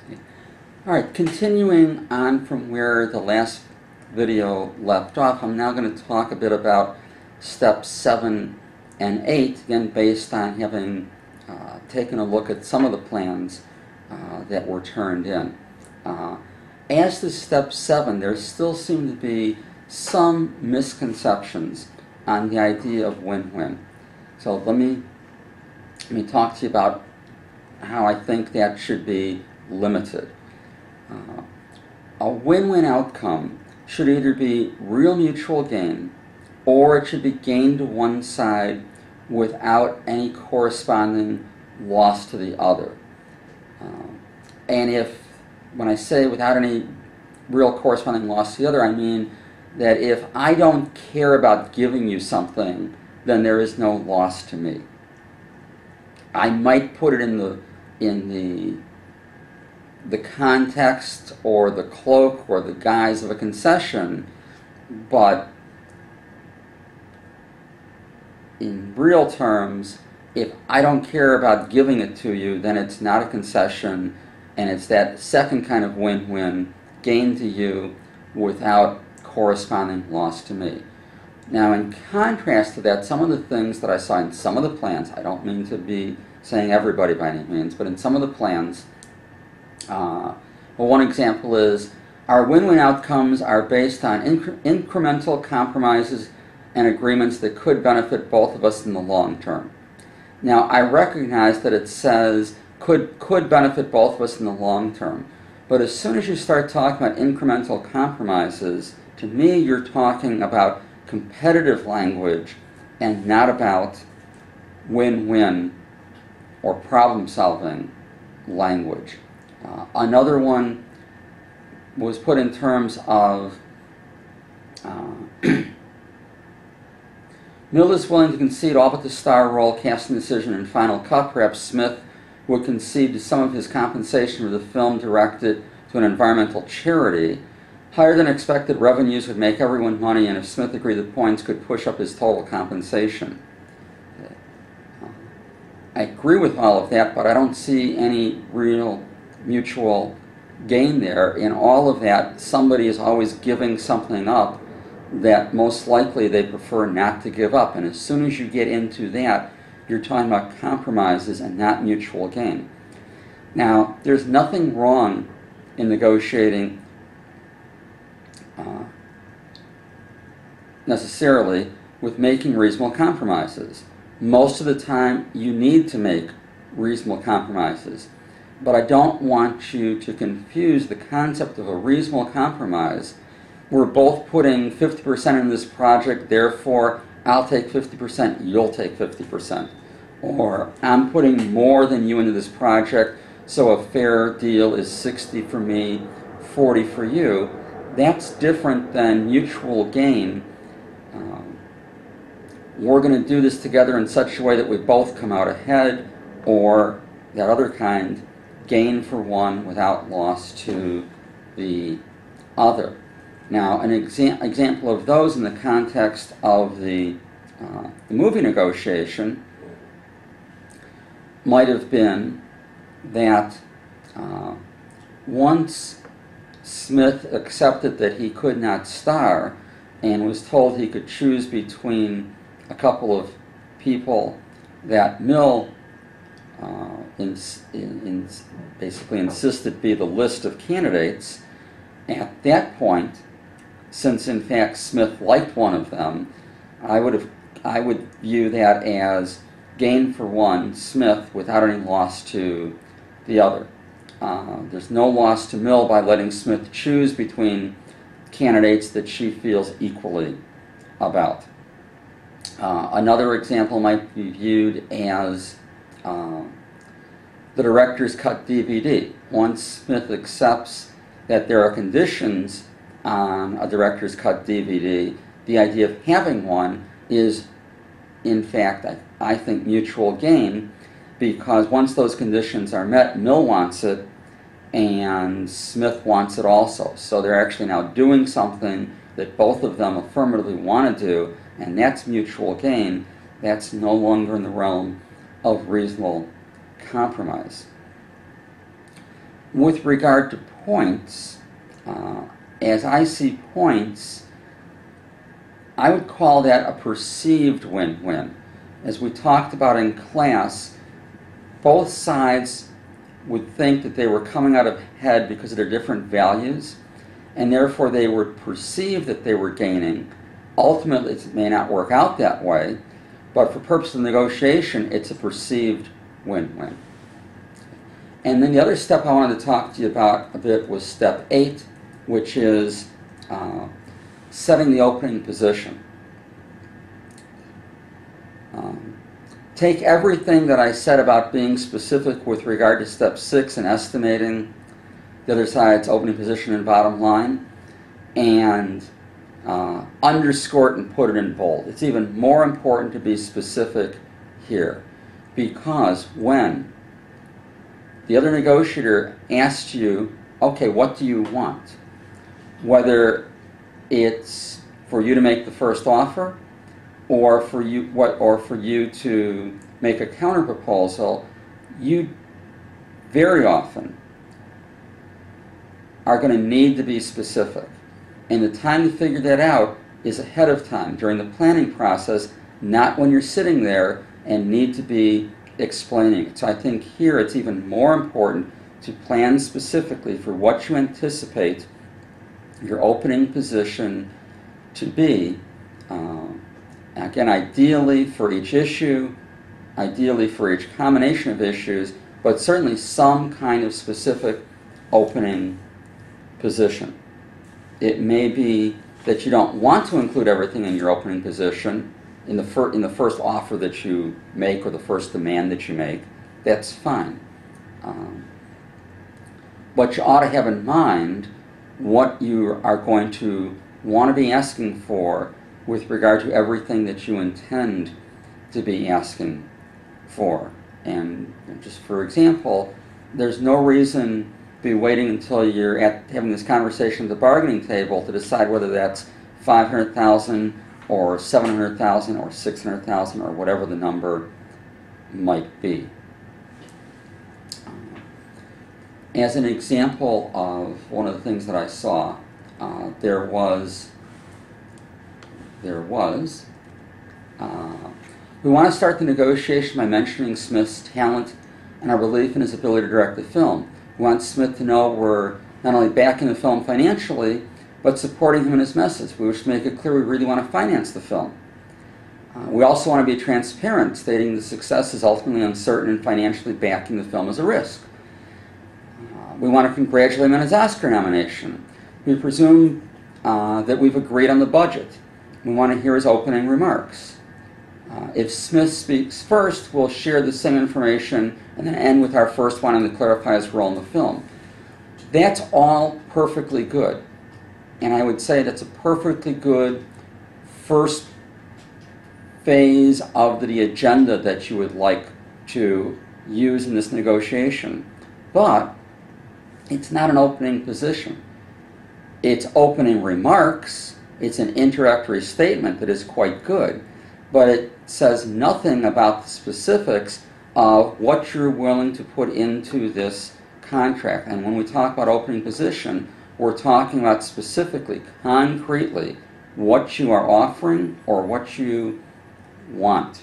All right, continuing on from where the last video left off, I'm now going to talk a bit about steps 7 and 8, again based on having taken a look at some of the plans that were turned in. As to step 7, there still seem to be some misconceptions on the idea of win-win. So let me talk to you about how I think that should be limited. A win-win outcome should either be real mutual gain or it should be gain to one side without any corresponding loss to the other. And when I say without any real corresponding loss to the other, I mean that if I don't care about giving you something, then there is no loss to me. I might put it in the context or the cloak or the guise of a concession, but in real terms, if I don't care about giving it to you, then it's not a concession, and it's that second kind of win-win, gain to you without corresponding loss to me. Now, in contrast to that, some of the things that I saw in some of the plans, I don't mean to be saying everybody by any means, but in some of the plans, well, one example is our win-win outcomes are based on incremental compromises and agreements that could benefit both of us in the long term. Now, I recognize that it says could benefit both of us in the long term, but as soon as you start talking about incremental compromises, to me you're talking about competitive language and not about win-win or problem-solving language. Another one was put in terms of Mill is willing to concede all but the star role, casting decision, and final cut. Perhaps Smith would concede to some of his compensation for the film directed to an environmental charity. Higher than expected revenues would make everyone money, and if Smith agreed the points could push up his total compensation. I agree with all of that, but I don't see any real mutual gain there. In all of that, somebody is always giving something up that most likely they prefer not to give up. And as soon as you get into that, you're talking about compromises and not mutual gain. Now, there's nothing wrong in negotiating necessarily with making reasonable compromises. Most of the time, you need to make reasonable compromises. But I don't want you to confuse the concept of a reasonable compromise. We're both putting 50% in this project, therefore I'll take 50%, you'll take 50%. Or I'm putting more than you into this project, so a fair deal is 60 for me, 40 for you. That's different than mutual gain. We're going to do this together in such a way that we both come out ahead, or that other kind, gain for one without loss to the other. Now, an example of those in the context of the movie negotiation might have been that once Smith accepted that he could not star and was told he could choose between a couple of people that Mill basically insisted be the list of candidates. At that point, since in fact Smith liked one of them, I would view that as gain for one, Smith, without any loss to the other. There's no loss to Mill by letting Smith choose between candidates that she feels equally about. Another example might be viewed as the director's cut DVD. Once Smith accepts that there are conditions on a director's cut DVD, the idea of having one is, in fact, I think, mutual gain, because once those conditions are met, Mill wants it and Smith wants it also. So they're actually now doing something that both of them affirmatively want to do, and that's mutual gain. That's no longer in the realm of reasonable compromise. With regard to points, as I see points, I would call that a perceived win-win. As we talked about in class, both sides would think that they were coming out ahead because of their different values, and therefore they would perceive that they were gaining. Ultimately, it may not work out that way, but for purposes of negotiation, it's a perceived win-win. And then the other step I wanted to talk to you about a bit was step 8, which is setting the opening position. Take everything that I said about being specific with regard to step 6 and estimating the other side's opening position and bottom line, and underscore it and put it in bold. It's even more important to be specific here, because when the other negotiator asks you, okay, what do you want? Whether it's for you to make the first offer, or for you to make a counter proposal, you very often are going to need to be specific. And the time to figure that out is ahead of time, during the planning process, not when you're sitting there and need to be explaining it. So I think here it's even more important to plan specifically for what you anticipate your opening position to be. Again, ideally for each issue, ideally for each combination of issues, but certainly some kind of specific opening position. It may be that you don't want to include everything in your opening position in the first offer that you make or the first demand that you make. That's fine. But you ought to have in mind what you are going to want to be asking for with regard to everything that you intend to be asking for. And just for example, there's no reason to be waiting until you're having this conversation at the bargaining table to decide whether that's $500,000 or $700,000 or $600,000 or whatever the number might be. As an example of one of the things that I saw, we want to start the negotiation by mentioning Smith's talent and our belief in his ability to direct the film. We want Smith to know we're not only backing the film financially, but supporting him in his message. We wish to make it clear we really want to finance the film. We also want to be transparent, stating the success is ultimately uncertain and financially backing the film is a risk. We want to congratulate him on his Oscar nomination. We presume that we've agreed on the budget. We want to hear his opening remarks. If Smith speaks first, we'll share the same information and then end with our first one and clarify his role in the film. That's all perfectly good. And I would say that's a perfectly good first phase of the agenda that you would like to use in this negotiation. But it's not an opening position. It's opening remarks. It's an introductory statement that is quite good, but it says nothing about the specifics of what you're willing to put into this contract. And when we talk about opening position, we're talking about specifically, concretely, what you are offering or what you want.